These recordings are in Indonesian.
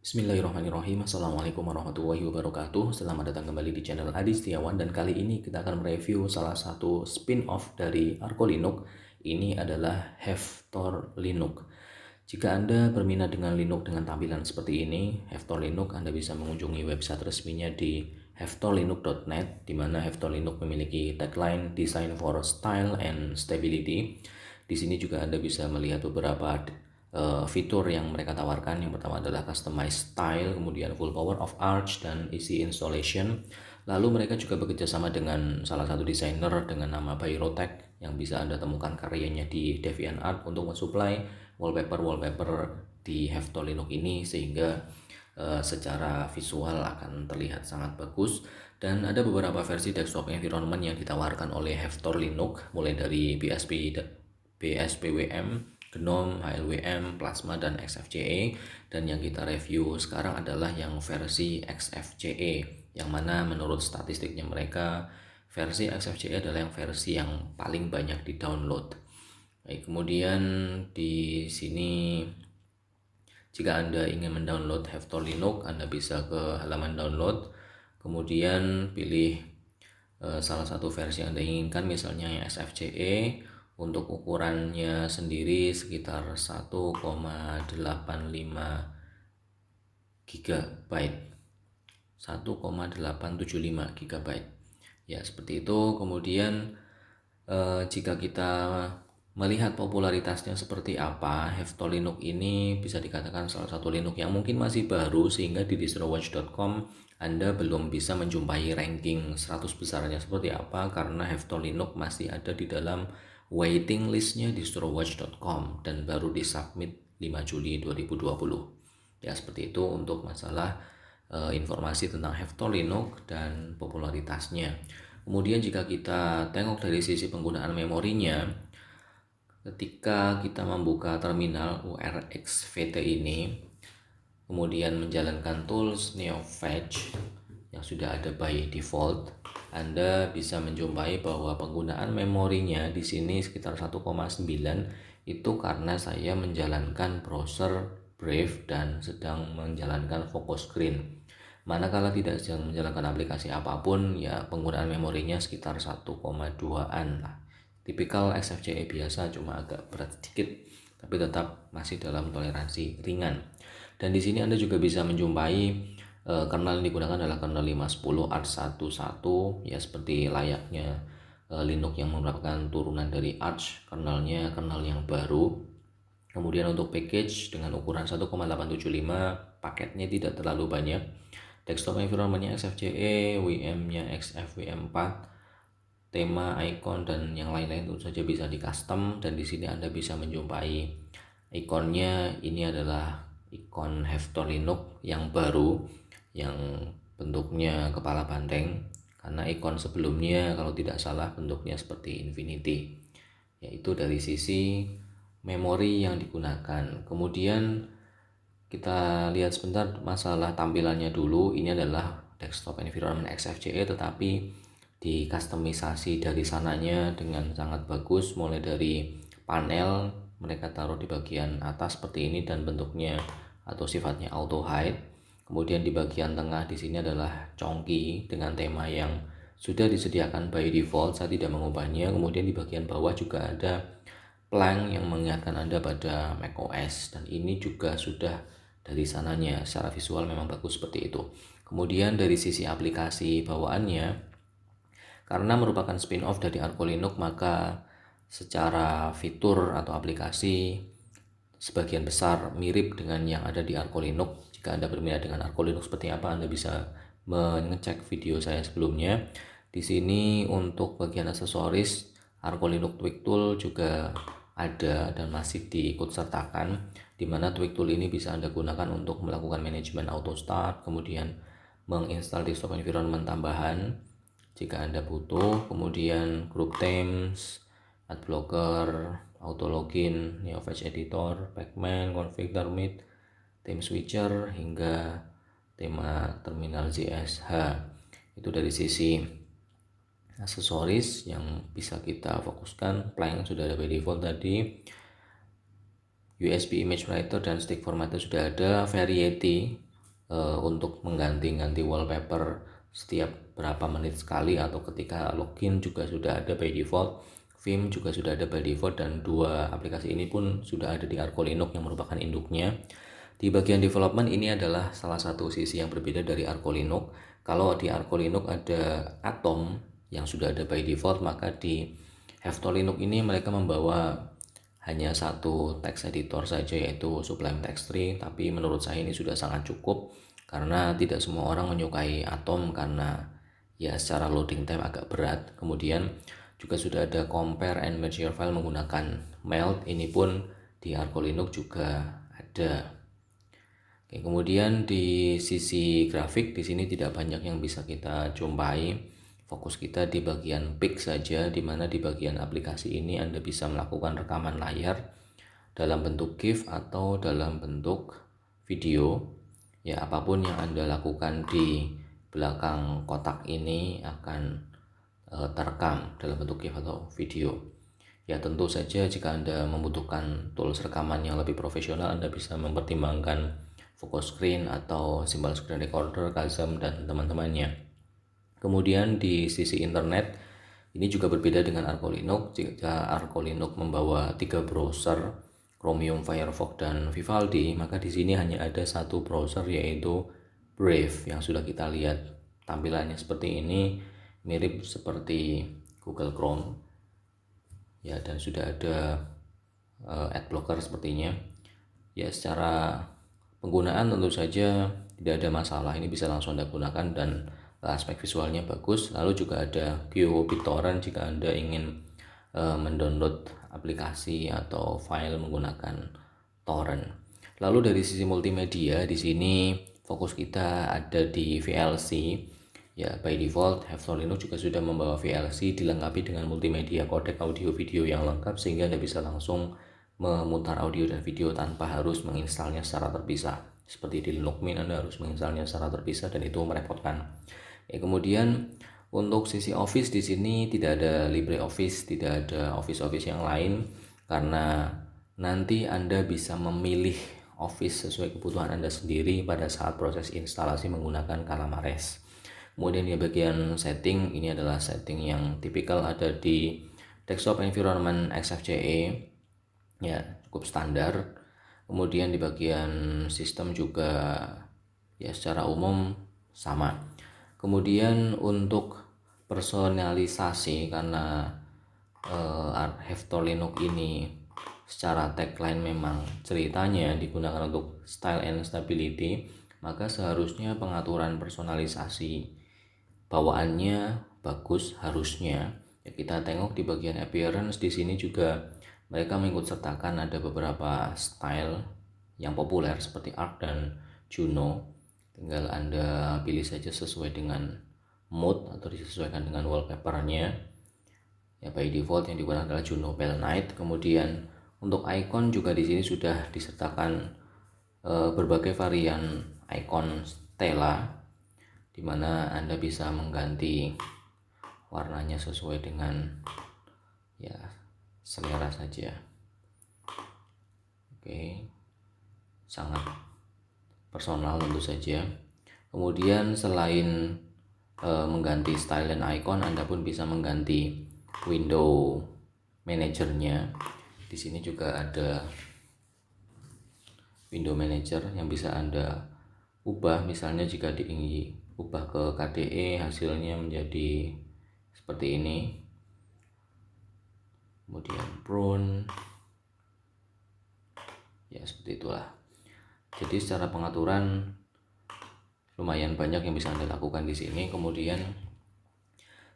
Bismillahirrahmanirrahim. Assalamualaikum warahmatullahi wabarakatuh. Selamat datang kembali di channel Adi Setiawan, dan kali ini kita akan mereview salah satu spin-off dari Arco Linux. Ini adalah Haftor Linux. Jika Anda berminat dengan Linux dengan tampilan seperti ini, Haftor Linux, Anda bisa mengunjungi website resminya di haftorlinux.net, di mana Haftor Linux memiliki tagline Design for Style and Stability. Di sini juga Anda bisa melihat beberapa fitur yang mereka tawarkan. Yang pertama adalah Customize Style, kemudian Full Power of Arch, dan Easy Installation. Lalu mereka juga bekerja sama dengan salah satu desainer dengan nama Byrotech yang bisa Anda temukan karyanya di DeviantArt untuk mensuplai wallpaper di Haftor Linux ini, sehingga secara visual akan terlihat sangat bagus. Dan ada beberapa versi desktop environment yang ditawarkan oleh Haftor Linux, mulai dari BSPWM, GNOME, HLWM, Plasma, dan XFCE. Dan yang kita review sekarang adalah yang versi XFCE, yang mana menurut statistiknya mereka, versi XFCE adalah yang versi yang paling banyak di download. Baik, kemudian di sini jika Anda ingin mendownload Haftor Linux, Anda bisa ke halaman download, kemudian pilih salah satu versi yang Anda inginkan, misalnya yang XFCE. Untuk ukurannya sendiri sekitar 1,85 GB, 1,875 GB, ya seperti itu. Kemudian jika kita melihat popularitasnya seperti apa, Haftor Linux ini bisa dikatakan salah satu Linux yang mungkin masih baru, sehingga di distrowatch.com Anda belum bisa menjumpai ranking 100 besarnya seperti apa, karena Haftor Linux masih ada di dalam waiting listnya distrowatch.com dan baru disubmit 5 Juli 2020. Ya seperti itu untuk masalah informasi tentang Haftor Linux dan popularitasnya. Kemudian jika kita tengok dari sisi penggunaan memorinya, ketika kita membuka terminal URXVT ini, kemudian menjalankan tools NeoFetch yang sudah ada by default, Anda bisa menjumpai bahwa penggunaan memorinya di sini sekitar 1,9. Itu karena saya menjalankan browser Brave dan sedang menjalankan focus screen. Manakala tidak sedang menjalankan aplikasi apapun, ya penggunaan memorinya sekitar 1,2-an lah. Tipikal XFCE biasa, cuma agak berat sedikit, tapi tetap masih dalam toleransi ringan. Dan di sini Anda juga bisa menjumpai kernel yang digunakan adalah kernel 510 Arch 11, ya seperti layaknya Linux yang merupakan turunan dari Arch. Kernelnya kernel yang baru. Kemudian untuk package dengan ukuran 1,875, paketnya tidak terlalu banyak. Desktop environment-nya XFCE, VM-nya XFWM4, tema, icon, dan yang lain-lain tentu saja bisa di custom. Dan di sini Anda bisa menjumpai ikonnya. Ini adalah ikon Haftor Linux yang baru, yang bentuknya kepala banteng, karena ikon sebelumnya kalau tidak salah bentuknya seperti infinity. Yaitu dari sisi memori yang digunakan. Kemudian kita lihat sebentar masalah tampilannya dulu. Ini adalah desktop environment XFCE, tetapi dikustomisasi dari sananya dengan sangat bagus. Mulai dari panel, mereka taruh di bagian atas seperti ini dan bentuknya atau sifatnya auto hide. Kemudian di bagian tengah di sini adalah congki dengan tema yang sudah disediakan by default, saya tidak mengubahnya. Kemudian di bagian bawah juga ada plank yang mengingatkan Anda pada macOS, dan ini juga sudah dari sananya. Secara visual memang bagus seperti itu. Kemudian dari sisi aplikasi bawaannya, karena merupakan spin-off dari Arco Linux, maka secara fitur atau aplikasi sebagian besar mirip dengan yang ada di Arco Linux. Jika Anda berminat dengan Arco Linux seperti apa, Anda bisa mengecek video saya sebelumnya. Di sini untuk bagian aksesoris, Arco Linux Tweak Tool juga ada dan masih diikut sertakan, di mana Tweak Tool ini bisa Anda gunakan untuk melakukan manajemen auto start, kemudian menginstal desktop environment tambahan jika Anda butuh, kemudian group themes, adblocker, auto login, NeoFetch editor, pacman, config termit, theme switcher, hingga tema terminal ZSH. Itu dari sisi aksesoris yang bisa kita fokuskan. Plank sudah ada by default tadi, USB image writer dan stick formatter sudah ada. Variety untuk mengganti-ganti wallpaper setiap berapa menit sekali, atau ketika login juga sudah ada by default. Vim juga sudah ada by default, dan dua aplikasi ini pun sudah ada di Arco Linux yang merupakan induknya. Di bagian development ini adalah salah satu sisi yang berbeda dari Arco Linux. Kalau di Arco Linux ada Atom yang sudah ada by default, maka di Hafto Linux ini mereka membawa hanya satu text editor saja, yaitu Sublime Text 3, tapi menurut saya ini sudah sangat cukup karena tidak semua orang menyukai Atom karena ya secara loading time agak berat. Kemudian juga sudah ada compare and merge your file menggunakan meld, ini pun di Arco Linux juga ada. Oke, kemudian di sisi grafik di sini tidak banyak yang bisa kita jumpai. Fokus kita di bagian pick saja, di mana di bagian aplikasi ini Anda bisa melakukan rekaman layar dalam bentuk GIF atau dalam bentuk video. Ya, apapun yang Anda lakukan di belakang kotak ini akan terekam dalam bentuk GIF atau video. Ya, tentu saja jika Anda membutuhkan tools rekaman yang lebih profesional, Anda bisa mempertimbangkan focus screen atau symbol screen recorder, Kazam, dan teman-temannya. Kemudian di sisi internet ini juga berbeda dengan Arco Linux. Jika Arco Linux membawa 3 browser, Chromium, Firefox, dan Vivaldi, maka di sini hanya ada satu browser, yaitu Brave, yang sudah kita lihat tampilannya seperti ini, mirip seperti Google Chrome. Ya, dan sudah ada adblocker sepertinya. Ya, secara penggunaan tentu saja tidak ada masalah, ini bisa langsung Anda gunakan dan aspek visualnya bagus. Lalu juga ada QBittorrent jika Anda ingin mendownload aplikasi atau file menggunakan torrent. Lalu dari sisi multimedia di sini fokus kita ada di VLC. Ya, by default Hafto Linux juga sudah membawa VLC dilengkapi dengan multimedia codec audio video yang lengkap, sehingga Anda bisa langsung memutar audio dan video tanpa harus menginstalnya secara terpisah. Seperti di Linux Mint Anda harus menginstalnya secara terpisah dan itu merepotkan. Ya, kemudian untuk sisi Office di sini tidak ada LibreOffice, tidak ada Office yang lain, karena nanti Anda bisa memilih Office sesuai kebutuhan Anda sendiri pada saat proses instalasi menggunakan Calamares. Kemudian di bagian setting, ini adalah setting yang tipikal ada di desktop environment XFCE, ya cukup standar. Kemudian di bagian sistem juga ya secara umum sama. Kemudian untuk personalisasi, karena Hafto Linux ini secara tagline memang ceritanya digunakan untuk style and stability, maka seharusnya pengaturan personalisasi bawaannya bagus harusnya. Ya, kita tengok di bagian appearance di sini juga mereka mengikut sertakan ada beberapa style yang populer seperti Arc dan Juno. Tinggal Anda pilih saja sesuai dengan mood atau disesuaikan dengan wallpapernya. Ya, by default yang digunakan adalah Juno Pale Night. Kemudian untuk icon juga di sini sudah disertakan berbagai varian icon Stella, di mana Anda bisa mengganti warnanya sesuai dengan ya selera saja. Oke, sangat personal tentu saja. Kemudian selain mengganti style dan icon, Anda pun bisa mengganti window manajernya. Di sini juga ada window manager yang bisa Anda ubah. Misalnya jika diingin ubah ke KDE, hasilnya menjadi seperti ini. Kemudian prune, ya seperti itulah. Jadi secara pengaturan lumayan banyak yang bisa Anda lakukan di sini. Kemudian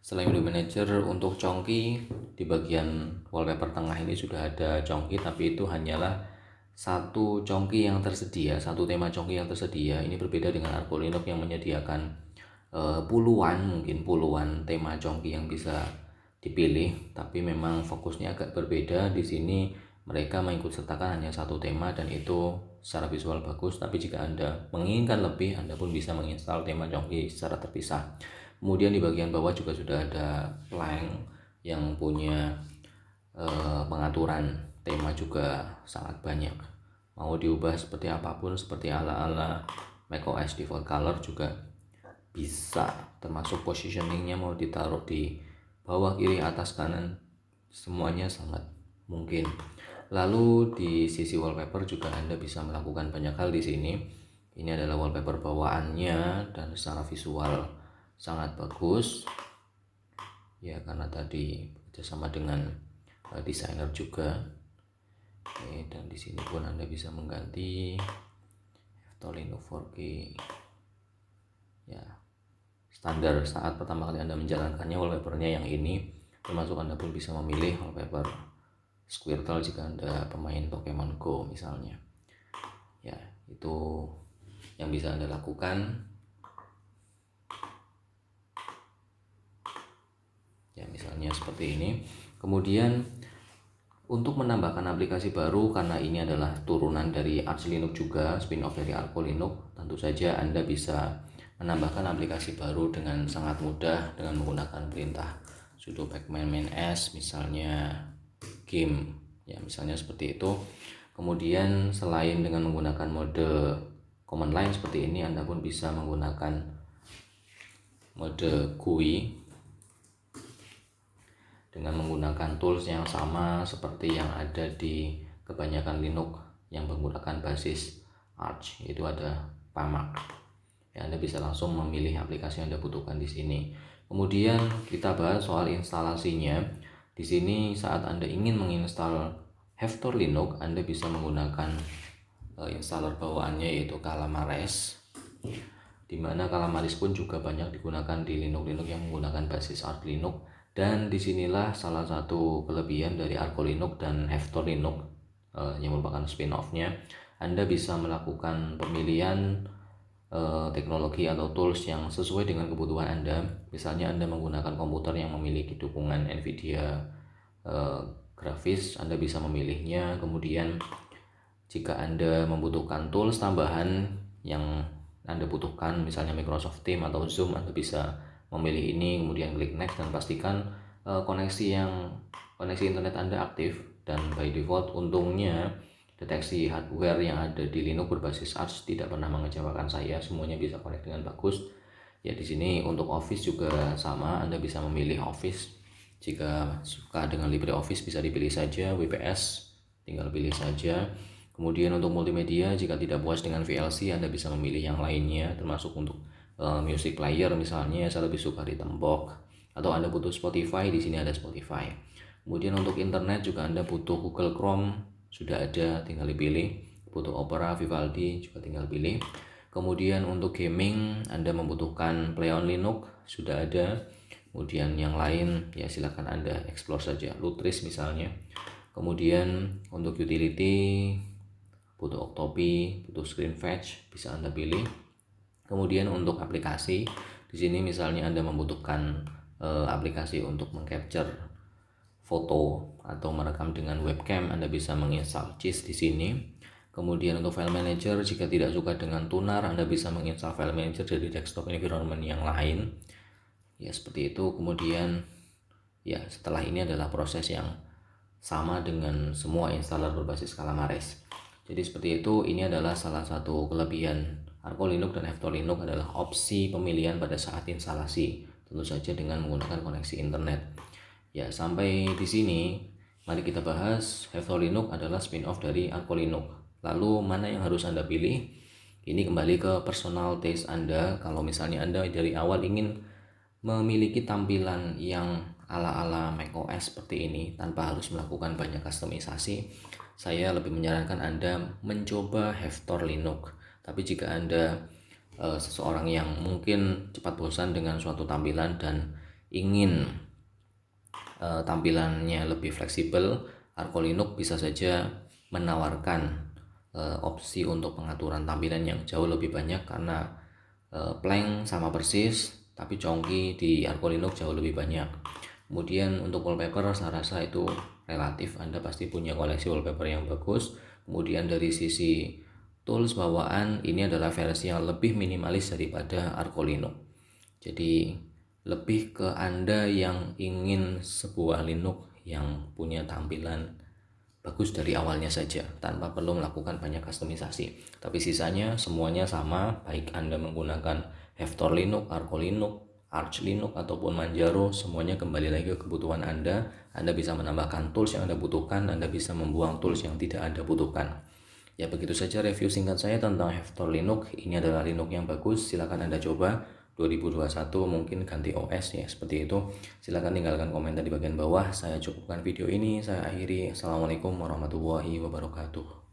selain window manager, untuk congki di bagian wallpaper tengah ini sudah ada congki, tapi itu hanyalah satu congki yang tersedia, satu tema congki yang tersedia. Ini berbeda dengan Arco Linux yang menyediakan mungkin puluhan tema congki yang bisa dipilih, tapi memang fokusnya agak berbeda. Di sini mereka mengikut sertakan hanya satu tema dan itu secara visual bagus, tapi jika Anda menginginkan lebih, Anda pun bisa menginstal tema congki secara terpisah. Kemudian di bagian bawah juga sudah ada plank yang punya pengaturan tema juga sangat banyak. Mau diubah seperti apapun, seperti ala-ala macOS default color juga bisa, termasuk positioningnya mau ditaruh di bawah, kiri, atas, kanan, semuanya sangat mungkin. Lalu di sisi wallpaper juga Anda bisa melakukan banyak hal di sini. Ini adalah wallpaper bawaannya dan secara visual sangat bagus ya, karena tadi bekerjasama dengan desainer juga. Oke, dan di sini pun Anda bisa mengganti Tolino 4K ya, standar saat pertama kali Anda menjalankannya wallpapernya yang ini, termasuk Anda pun bisa memilih wallpaper Squirtle jika Anda pemain Pokemon Go misalnya ya. Itu yang bisa Anda lakukan ya, misalnya seperti ini. Kemudian untuk menambahkan aplikasi baru, karena ini adalah turunan dari Arch Linux juga, spin-off dari Arco Linux, tentu saja Anda bisa menambahkan aplikasi baru dengan sangat mudah dengan menggunakan perintah sudo pacman-s misalnya game ya, misalnya seperti itu. Kemudian selain dengan menggunakan mode command line seperti ini, Anda pun bisa menggunakan mode GUI dengan menggunakan tools yang sama seperti yang ada di kebanyakan Linux yang menggunakan basis Arch, itu ada PAMAC ya. Anda bisa langsung memilih aplikasi yang Anda butuhkan di sini. Kemudian kita bahas soal instalasinya. Di sini saat Anda ingin menginstal Haftor Linux, Anda bisa menggunakan installer bawaannya yaitu Calamares, dimana Calamares pun juga banyak digunakan di Linux yang menggunakan basis Arch Linux. Dan disinilah salah satu kelebihan dari Arco Linux dan Haftor Linux yang merupakan spin-off-nya. Anda bisa melakukan pemilihan teknologi atau tools yang sesuai dengan kebutuhan Anda. Misalnya Anda menggunakan komputer yang memiliki dukungan Nvidia grafis, Anda bisa memilihnya. Kemudian jika Anda membutuhkan tools tambahan yang Anda butuhkan, misalnya Microsoft Teams atau Zoom, Anda bisa memilih ini, kemudian klik next dan pastikan koneksi internet Anda aktif. Dan by default untungnya deteksi hardware yang ada di Linux berbasis Arch tidak pernah mengecewakan saya, semuanya bisa connect dengan bagus ya. Di sini untuk Office juga sama, Anda bisa memilih Office. Jika suka dengan LibreOffice bisa dipilih saja, WPS tinggal pilih saja. Kemudian untuk multimedia, jika tidak puas dengan VLC, Anda bisa memilih yang lainnya, termasuk untuk music player misalnya, saya lebih suka di Tembok. Atau Anda butuh Spotify, di sini ada Spotify. Kemudian untuk internet juga Anda butuh Google Chrome, sudah ada, tinggal dipilih. Butuh Opera, Vivaldi, juga tinggal pilih. Kemudian untuk gaming Anda membutuhkan Play on Linux, sudah ada. Kemudian yang lain ya silakan Anda explore saja, Lutris misalnya. Kemudian untuk utility butuh Octopi, butuh Screenfetch, bisa Anda pilih. Kemudian untuk aplikasi, di sini misalnya Anda membutuhkan aplikasi untuk mengcapture foto atau merekam dengan webcam, Anda bisa menginstal Cheese di sini. Kemudian untuk file manager, jika tidak suka dengan Tunar, Anda bisa menginstal file manager dari desktop environment yang lain. Ya seperti itu. Kemudian ya setelah ini adalah proses yang sama dengan semua installer berbasis Calamares. Jadi seperti itu. Ini adalah salah satu kelebihan Arco Linux dan Haftor Linux adalah opsi pemilihan pada saat instalasi, tentu saja dengan menggunakan koneksi internet. Ya, sampai di sini mari kita bahas Haftor Linux adalah spin-off dari Arco Linux. Lalu mana yang harus Anda pilih? Ini kembali ke personal taste Anda. Kalau misalnya Anda dari awal ingin memiliki tampilan yang ala-ala macOS seperti ini tanpa harus melakukan banyak kustomisasi, saya lebih menyarankan Anda mencoba Haftor Linux. Tapi jika Anda seseorang yang mungkin cepat bosan dengan suatu tampilan dan ingin tampilannya lebih fleksibel, Arco Linux bisa saja menawarkan opsi untuk pengaturan tampilan yang jauh lebih banyak, karena Plank sama persis, tapi congki di Arco Linux jauh lebih banyak. Kemudian untuk wallpaper saya rasa itu relatif, Anda pasti punya koleksi wallpaper yang bagus. Kemudian dari sisi tools bawaan, ini adalah versi yang lebih minimalis daripada Arco Linux. Jadi lebih ke Anda yang ingin sebuah Linux yang punya tampilan bagus dari awalnya saja tanpa perlu melakukan banyak kustomisasi. Tapi sisanya semuanya sama, baik Anda menggunakan Haftor Linux, Arco Linux, Arch Linux ataupun Manjaro, semuanya kembali lagi ke kebutuhan Anda. Anda bisa menambahkan tools yang Anda butuhkan, Anda bisa membuang tools yang tidak Anda butuhkan. Ya begitu saja review singkat saya tentang Haftor Linux. Ini adalah Linux yang bagus, silakan Anda coba. 2021 mungkin ganti OS ya, seperti itu. Silahkan tinggalkan komentar di bagian bawah. Saya cukupkan video ini, saya akhiri. Assalamualaikum warahmatullahi wabarakatuh.